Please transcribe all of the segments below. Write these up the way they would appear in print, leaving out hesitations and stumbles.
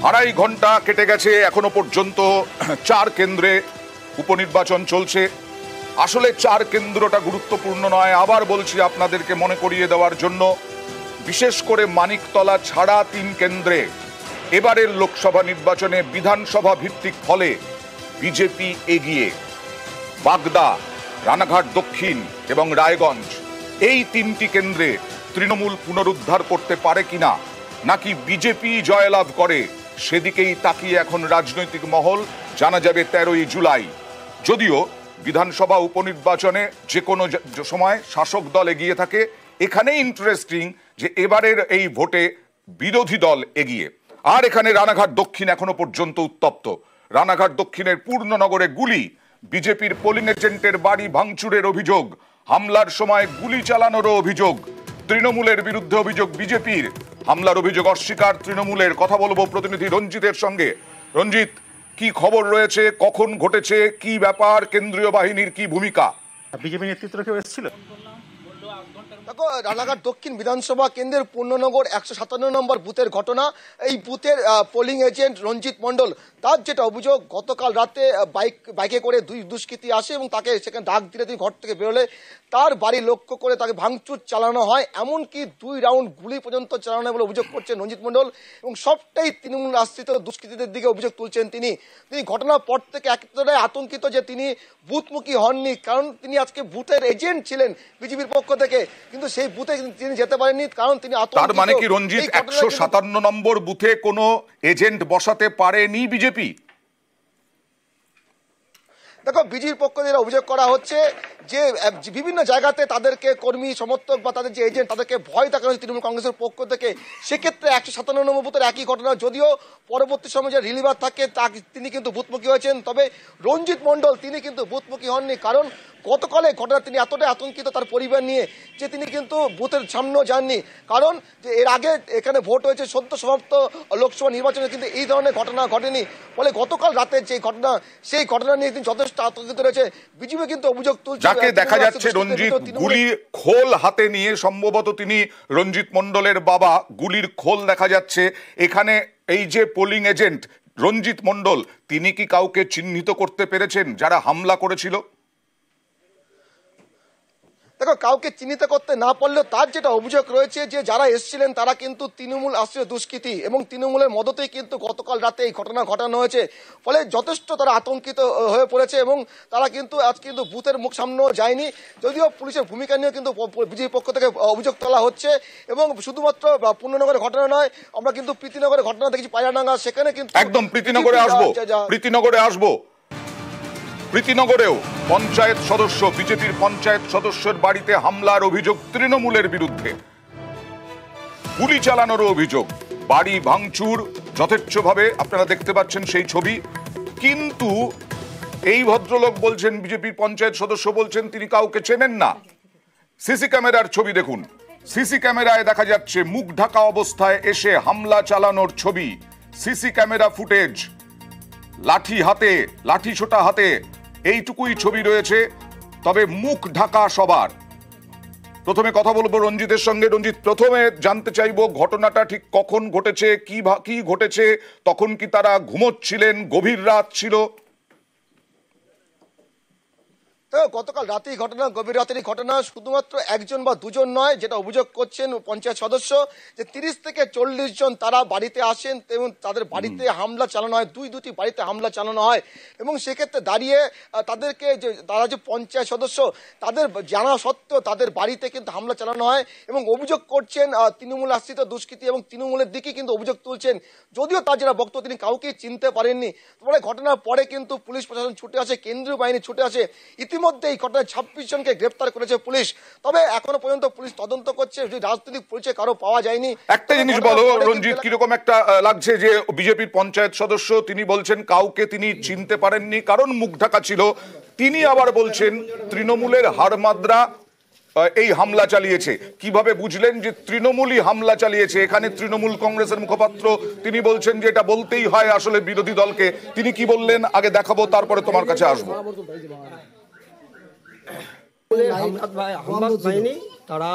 আড়াই ঘন্টা কেটে গেছে, এখনো পর্যন্ত 4 কেন্দ্রে উপনির্বাচন চলছে। আসলে 4 কেন্দ্রটা গুরুত্বপূর্ণ নয়, আবার বলছি আপনাদেরকে মনে করিয়ে দেওয়ার জন্য। বিশেষ করে মানিকতলা ছাড়া 3 কেন্দ্রে এবারের লোকসভা নির্বাচনে বিধানসভা ভিত্তিক ফলে বিজেপি এগিয়ে। বাগদা, রানাঘাট দক্ষিণ এবং রায়গঞ্জ, এই 3টি কেন্দ্রে তৃণমূল পুনরুদ্ধার করতে পারে কিনা, নাকি বিজেপি জয়লাভ করে, সেদিকেই তাকিয়ে এখন রাজনৈতিক মহল। জানা যাবে 13ই জুলাই। যদিও বিধানসভা উপনির্বাচনে যে কোনো সময় শাসক দল এগিয়ে থাকে, এখানে ইন্টারেস্টিং যে এবারের এই ভোটে বিরোধী দল এগিয়ে। আর এখানে রানাঘাট দক্ষিণ এখনো পর্যন্ত উত্তপ্ত। রানাঘাট দক্ষিণের পূর্ণনগরে গুলি, বিজেপির পোলিং এজেন্টের বাড়ি ভাঙচুরের অভিযোগ, হামলার সময় গুলি চালানোরও অভিযোগ। তৃণমূলের বিরুদ্ধে অভিযোগ বিজেপির, হামলার অভিযোগ অস্বীকার তৃণমূলের। কথা বলবো প্রতিনিধি রঞ্জিতের সঙ্গে। রঞ্জিত, কি খবর রয়েছে, কখন ঘটেছে, কি ব্যাপার, কেন্দ্রীয় বাহিনীর কি ভূমিকা? বিজেপি নেতৃত্ব কেউ এসেছিল? দেখো, রানাঘাট দক্ষিণ বিধানসভা কেন্দ্রের পূর্ণনগর 157 নম্বর বুথের ঘটনা। এই বুথের পোলিং এজেন্ট রঞ্জিত মণ্ডল, তার যেটা অভিযোগ, গতকাল রাতে বাইকে করে 2 দুষ্কৃতী আসে এবং তাকে সেখানে ডাক দিলে তিনি ঘর থেকে বেরোলে তার বাড়ি লক্ষ্য করে তাকে ভাঙচুর চালানো হয়, এমনকি 2 রাউন্ড গুলি পর্যন্ত চালানো হয় বলে অভিযোগ করছেন রঞ্জিত মণ্ডল। এবং সবটাই তৃণমূল আশ্রিত দুষ্কৃতীদের দিকে অভিযোগ তুলছেন তিনি। ঘটনার পর থেকে একেবারে আতঙ্কিত যে তিনি বুথমুখী হননি, কারণ তিনি আজকে বুথের এজেন্ট ছিলেন বিজেপির পক্ষ থেকে, কিন্তু সেই বুথে তিনি যেতে পারেননি কারণ তিনি আতঙ্কিত। তার মানে কি রঞ্জিত, 157 নম্বর বুথে কোনো এজেন্ট বসাতে পারেনি বিজেপি? দেখো, বিজেপির পক্ষ থেকে অভিযোগ করা হচ্ছে যে বিভিন্ন জায়গাতে তাদেরকে কর্মী সমর্থক বা তাদের যে এজেন্ট তাদেরকে ভয় দেখানো হচ্ছে তৃণমূল কংগ্রেসের পক্ষ থেকে। সেক্ষেত্রে 157 নম্বর বুথের একই ঘটনা, যদিও পরবর্তী সময় যে রিলিভার থাকে তিনি কিন্তু বুথমুখী হয়েছেন, তবে রঞ্জিত মণ্ডল তিনি কিন্তু বুথমুখী হননি। কারণ গতকালে ঘটনা তিনি এতটাই আতঙ্কিত তার পরিবার নিয়ে যে তিনি কিন্তু বুথের সামনেও যাননি। কারণ যে এর আগে এখানে ভোট হয়েছে, সদ্য সমাপ্ত লোকসভা নির্বাচনে কিন্তু এই ধরনের ঘটনা ঘটেনি। ফলে গতকাল রাতের যে ঘটনা, সেই ঘটনা নিয়ে তিনি যথেষ্ট আতঙ্কিত রয়েছে। বিজেপি কিন্তু অভিযোগ তুলছে, যাকে দেখা যাচ্ছে রঞ্জিত গুলির খোল হাতে নিয়ে, সম্ভবত তিনি রঞ্জিত মণ্ডলের বাবা, গুলির খোল দেখা যাচ্ছে এখানে। এই যে পোলিং এজেন্ট রঞ্জিত মণ্ডল, তিনি কি কাউকে চিহ্নিত করতে পেরেছেন যারা হামলা করেছিল? দেখো, কাউকে চিহ্নিত করতে না পারলেও তার যেটা অভিযোগ রয়েছে যে যারা এসেছিলেন তারা কিন্তু তৃণমূল আশ্রিত দুষ্কৃতী এবং তৃণমূলের মদতেই কিন্তু গতকাল রাতে এই ঘটনা ঘটানো হয়েছে। ফলে যথেষ্ট তারা আতঙ্কিত হয়ে পড়েছে এবং তারা কিন্তু আজ কিন্তু বুথের মুখ সামনেও যায়নি। যদিও পুলিশের ভূমিকা নিয়েও কিন্তু বিজেপির পক্ষ থেকে অভিযোগ তোলা হচ্ছে। এবং শুধুমাত্র পূর্ণনগরের ঘটনা নয়, আমরা কিন্তু প্রীতিনগরের ঘটনা দেখছি, পায়রাডাঙ্গা, সেখানে কিন্তু একদম প্রীতিনগরে আসবো। প্রীতিনগরেও পঞ্চায়েত সদস্য, বিজেপির পঞ্চায়েত সদস্যের বাড়িতে হামলার অভিযোগ তৃণমূলের বিরুদ্ধে, গুলি চালানোর অভিযোগ, বাড়ি ভাঙচুর যথেচ্ছভাবে আপনারা দেখতে পাচ্ছেন সেই ছবি। কিন্তু এই ভদ্রলোক বলছেন, বিজেপির পঞ্চায়েত সদস্য বলছেন তিনি কাউকে চেনেন না। সিসি ক্যামেরার ছবি দেখুন, সিসি ক্যামেরায় দেখা যাচ্ছে মুখ ঢাকা অবস্থায় এসে হামলা চালানোর ছবি। সিসি ক্যামেরা ফুটেজ, লাঠি হাতে, লাঠি ছোটা হাতে, এইটুকুই ছবি রয়েছে, তবে মুখ ঢাকা সবার। প্রথমে কথা বলবো রঞ্জিতের সঙ্গে। রঞ্জিত, প্রথমে জানতে চাইবো ঘটনাটা ঠিক কখন ঘটেছে, কি ঘটেছে, তখন কি তারা ঘুমোচ্ছিলেন, গভীর রাত ছিল? গতকাল রাতেই ঘটনা, গভীর রাতেরই ঘটনা। শুধুমাত্র একজন বা দুজন নয়, যেটা অভিযোগ করছেন পঞ্চায়েত সদস্য, যে 30 থেকে 40 জন তারা বাড়িতে আসেন এবং তাদের বাড়িতে হামলা চালানো হয়, 2টি বাড়িতে হামলা চালানো হয়। এবং সেক্ষেত্রে দাঁড়িয়ে তাদেরকে যে তারা যে পঞ্চায়েত সদস্য তাদের জানা সত্ত্বেও তাদের বাড়িতে কিন্তু হামলা চালানো হয় এবং অভিযোগ করছেন তৃণমূল আশ্রিত দুষ্কৃতী এবং তৃণমূলের দিকে কিন্তু অভিযোগ তুলছেন। যদিও তার যেটা বক্তব্য, তিনি কাউকেই চিনতে পারেননি। তারপরে ঘটনার পরে কিন্তু পুলিশ প্রশাসন ছুটে আসে, কেন্দ্রীয় বাহিনী ছুটে আসে। ইতিমধ্যে এই ঘটনায় 26 জনকে গ্রেপ্তার করেছে পুলিশ। তবে এখনো পর্যন্ত পুলিশ তদন্ত করছে, রাজনৈতিক পরিচয় কারো পাওয়া যায়নি। একটা জিনিস বলো রঞ্জিত, কিরকম একটা লাগছে যে বিজেপির পঞ্চায়েত সদস্য তিনি বলছেন কাউকে তিনি চিনতে পারেননি কারণ মুখ ঢাকা ছিল, তিনি আবার বলছেন তৃণমূলের হারমাদরা এই হামলা চালিয়েছে। কিভাবে বুঝলেন যে তৃণমূলই হামলা চালিয়েছে? এখানে তৃণমূল কংগ্রেসের মুখপাত্র তিনি বলছেন যে এটা বলতেই হয় আসলে বিরোধী দলকে। তিনি কি বললেন আগে দেখাবো, তারপরে তোমার কাছে আসবো। হামলাত বাহিনী তারা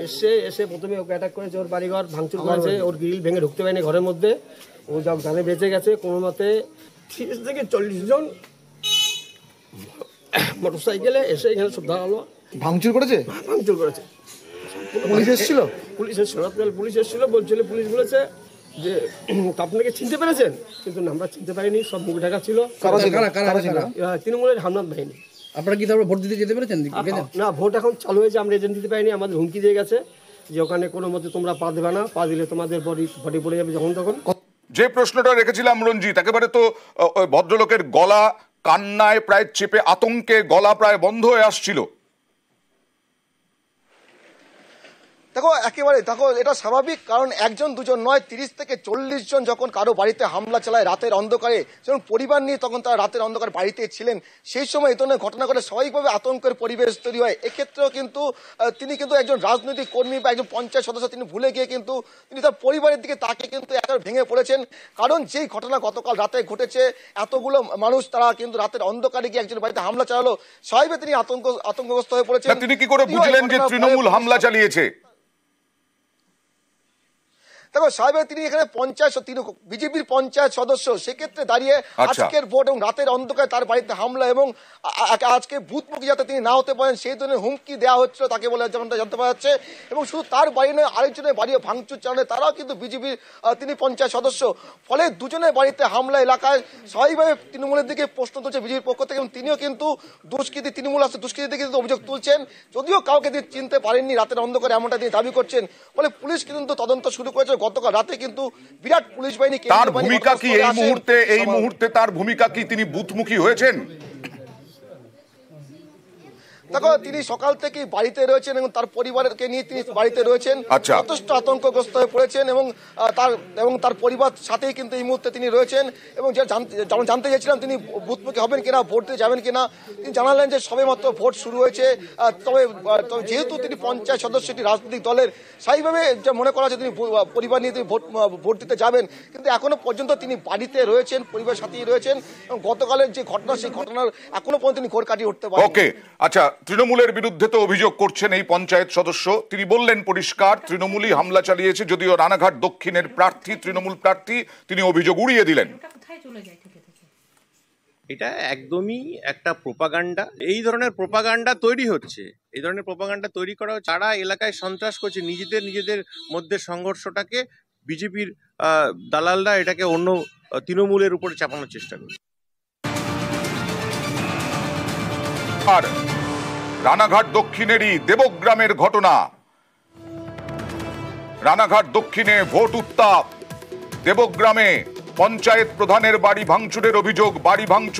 এসে প্রথমে ওকে অ্যাটাক করেছে, ওর বাড়িঘর ভাঙচুর করেছে, ওর গ্রিল ভেঙে ঢুকতে পারেনি ঘরের মধ্যে, ও যা জানে বেঁচে গেছে। কোনো মতে 30 থেকে 40 জন মোটরসাইকেলে এসে এখানে সব দাঁড়ালো, ভাঙচুর করেছে। পুলিশ এসেছিল, রাত্রে পুলিশ এসেছিল, বলছিল, পুলিশ বলেছে যে আপনাকে চিনতে পেরেছেন, কিন্তু আমরা চিনতে পারিনি, সব মুখ ঢাকা ছিল। তৃণমূলের হামলাত বাহিনী। আপনারা কি তারপরে ভোট দিতে যেতে পেরেছেন? না, ভোট এখন চালু হয়েছে, আমরা এজেন্ট দিতে পারিনি, আমাদের হুমকি দিয়ে গেছে যে ওখানে কোনো মতে তোমরা পা দেবে না, পা দিলে তোমাদের বডি পড়ে যাবে যখন তখন। যে প্রশ্নটা রেখেছিলাম রঞ্জিত, একেবারে তো ওই ভদ্রলোকের গলা কান্নায় প্রায় চেপে, আতঙ্কে গলা প্রায় বন্ধ হয়ে আসছিল। দেখো এটা স্বাভাবিক, কারণ একজন দুজন নয়, 30 থেকে 40 জন যখন কারো বাড়িতে হামলা চালায় রাতের অন্ধকারে, যখন পরিবার নিয়ে তখন তারা রাতের অন্ধকার বাড়িতে ছিলেন, সেই সময় এই ধরনের ঘটনা ঘটে স্বাভাবিকভাবে আতঙ্কের পরিবেশ তৈরি হয়। এক্ষেত্রেও কিন্তু তিনি কিন্তু একজন রাজনৈতিক কর্মী বা একজন পঞ্চায়েত সদস্য, তিনি ভুলে গিয়ে কিন্তু তিনি তার পরিবারের দিকে তাকে কিন্তু একেবারে ভেঙে পড়েছেন। কারণ যেই ঘটনা গতকাল রাতে ঘটেছে, এতগুলো মানুষ তারা কিন্তু রাতের অন্ধকারে গিয়ে একজন বাড়িতে হামলা চালালো, স্বাভাবিক তিনি আতঙ্কগ্রস্ত হয়ে পড়েছেন। তিনি কি করে বুঝলেন যে তৃণমূল হামলা চালিয়েছে? দেখো সাহেব, তিনি এখানে তিনি বিজেপির পঞ্চায়েত সদস্য, সেক্ষেত্রে দাঁড়িয়ে আজকের ভোট এবং রাতের অন্ধকারে তার বাড়িতে হামলা এবং আজকে বুথমুখী যাতে তিনি না হতে পারেন সেই ধরনের হুমকি দেওয়া হচ্ছিল তাকে বলে, যেমনটা জানতে পারা যাচ্ছে। এবং শুধু তার বাড়ি নয়, আরেকজনের বাড়িও ভাঙচুর চালানো, তারাও কিন্তু বিজেপির তিনি পঞ্চায়েত সদস্য। ফলে দুজনের বাড়িতে হামলা এলাকায় স্বাভাবিকভাবে তৃণমূলের দিকে প্রশ্ন তুলছে বিজেপির পক্ষ থেকে, এবং তিনিও কিন্তু তৃণমূল আসছে দুষ্কৃতি দিকে কিন্তু অভিযোগ তুলছেন, যদিও কাউকে তিনি চিনতে পারেননি রাতের অন্ধকারে, এমনটা তিনি দাবি করছেন। ফলে পুলিশ কিন্তু তদন্ত শুরু করেছে। গতকাল রাতে কিন্তু বিরাট পুলিশ বাহিনী, তার ভূমিকা কি এই মুহূর্তে তার ভূমিকা কি? তিনি বুথমুখী হয়েছেন? দেখো, তিনি সকাল থেকে বাড়িতে রয়েছেন এবং তার পরিবারকে নিয়ে তিনি বাড়িতে রয়েছেন, যথেষ্ট আতঙ্কগ্রস্ত হয়ে পড়েছেন এবং তার পরিবার সাথেই কিন্তু এই মুহূর্তে তিনি রয়েছেন। এবং যেমন জানতে চেয়েছিলাম তিনি বুথমুখী হবেন কিনা, ভোট দিতে যাবেন কিনা, তিনি জানালেন যে সবে মাত্র ভোট শুরু হয়েছে। তবে যেহেতু তিনি পঞ্চায়েত সদস্য, একটি রাজনৈতিক দলের, স্বাভাবিকভাবে যা মনে করা হচ্ছে তিনি পরিবার নিয়ে তিনি ভোট দিতে যাবেন, কিন্তু এখনো পর্যন্ত তিনি বাড়িতে রয়েছেন, পরিবারের সাথেই রয়েছেন। এবং গতকালের যে ঘটনা, সেই ঘটনার এখনো পর্যন্ত তিনি ঘোর কাটিয়ে উঠতে পারেন। ওকে, আচ্ছা, তৃণমূলের বিরুদ্ধে তো অভিযোগ করছেন এই পঞ্চায়েত সদস্য, তিনি বললেন পরিষ্কার তৃণমূলই হামলা চালিয়েছে, যদিও রানাঘাট দক্ষিণের প্রার্থী, তৃণমূল প্রার্থী, তিনি অভিযোগ উড়িয়ে দিলেন। এটা একদমই একটা প্রোপাগান্ডা। এই ধরনের প্রোপাগান্ডা তৈরি হচ্ছে, এই ধরনের প্রোপাগান্ডা তৈরি করা হচ্ছে। যারা এলাকায় সন্ত্রাস করছে, নিজেদের মধ্যে সংঘর্ষটাকে বিজেপির দালালরা এটাকে অন্য তৃণমূলের উপরে চাপানোর চেষ্টা করছে। আর রানাঘাট দক্ষিণেরই দেবগ্রামের ঘটনা, রানাঘাট দক্ষিণে ভোট উত্তাপ, দেবগ্রামে পঞ্চায়েত প্রধানের বাড়ি ভাঙচুরের অভিযোগ, বাড়ি ভাঙচুর